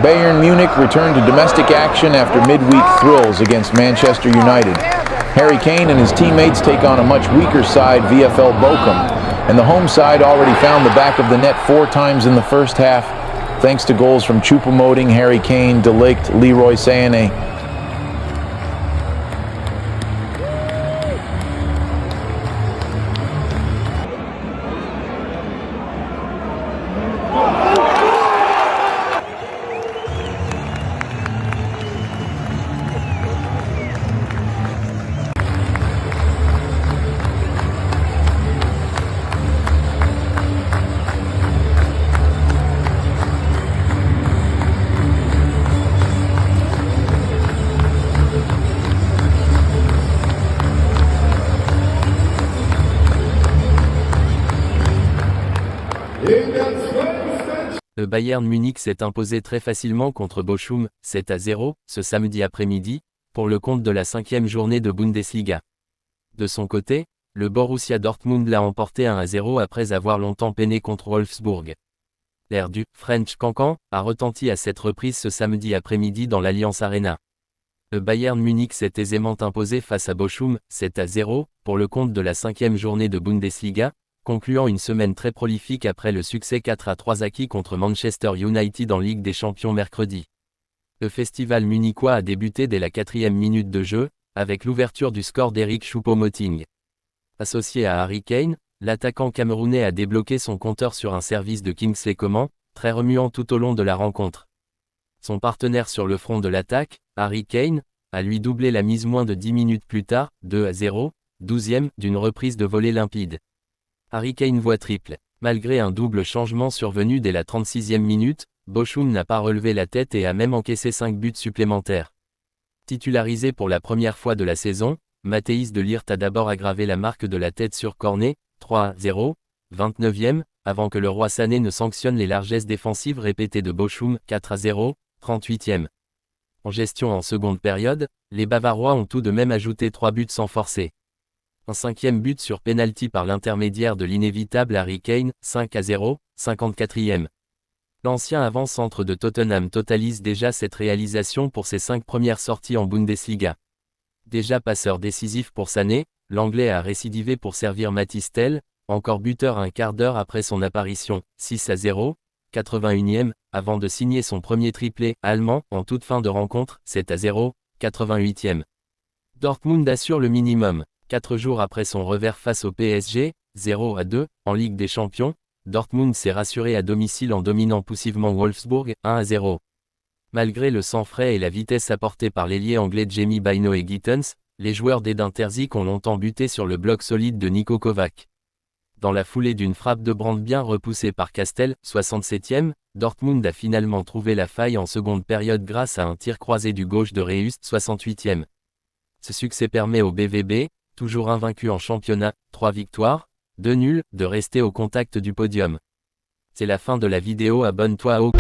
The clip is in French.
Bayern Munich returned to domestic action after midweek thrills against Manchester United. Harry Kane and his teammates take on a much weaker side, VfL Bochum, and the home side already found the back of the net 4 times in the first half, thanks to goals from Choupo-Moting, Harry Kane, De Ligt, Leroy Sané. Le Bayern Munich s'est imposé très facilement contre Bochum, 7-0, ce samedi après-midi, pour le compte de la 5e journée de Bundesliga. De son côté, le Borussia Dortmund l'a emporté 1-0 après avoir longtemps peiné contre Wolfsburg. L'air du « French Cancan » a retenti à cette reprise ce samedi après-midi dans l'Allianz Arena. Le Bayern Munich s'est aisément imposé face à Bochum, 7-0, pour le compte de la 5e journée de Bundesliga, concluant une semaine très prolifique après le succès 4-3 acquis contre Manchester United en Ligue des Champions mercredi. Le festival munichois a débuté dès la 4e minute de jeu, avec l'ouverture du score d'Eric Choupo-Moting. Associé à Harry Kane, l'attaquant camerounais a débloqué son compteur sur un service de Kingsley Coman, très remuant tout au long de la rencontre. Son partenaire sur le front de l'attaque, Harry Kane, a lui doublé la mise moins de 10 minutes plus tard, 2-0, 12e, d'une reprise de volée limpide. Harry Kane voit triple. Malgré un double changement survenu dès la 36e minute, Bochum n'a pas relevé la tête et a même encaissé 5 buts supplémentaires. Titularisé pour la première fois de la saison, Matthijs de Ligt a d'abord aggravé la marque de la tête sur corner, 3-0, 29e, avant que le roi Sané ne sanctionne les largesses défensives répétées de Bochum, 4-0, 38e. En gestion en seconde période, les Bavarois ont tout de même ajouté 3 buts sans forcer. Un 5e but sur pénalty par l'intermédiaire de l'inévitable Harry Kane, 5-0, 54e. L'ancien avant-centre de Tottenham totalise déjà cette réalisation pour ses 5 premières sorties en Bundesliga. Déjà passeur décisif pour Sané, l'Anglais a récidivé pour servir Mathys Tel, encore buteur un quart d'heure après son apparition, 6-0, 81e, avant de signer son premier triplé allemand en toute fin de rencontre, 7-0, 88e. Dortmund assure le minimum. 4 jours après son revers face au PSG, 0-2, en Ligue des Champions, Dortmund s'est rassuré à domicile en dominant poussivement Wolfsburg, 1-0. Malgré le sang frais et la vitesse apportée par l'ailier anglais Jamie Bynoe et Gittens, les joueurs d'Edin Terzic ont longtemps buté sur le bloc solide de Niko Kovac. Dans la foulée d'une frappe de Brandt bien repoussée par Castel, 67e, Dortmund a finalement trouvé la faille en seconde période grâce à un tir croisé du gauche de Reus, 68e. Ce succès permet au BVB, toujours invaincu en championnat, 3 victoires, 2 nuls, de rester au contact du podium. C'est la fin de la vidéo, abonne-toi au...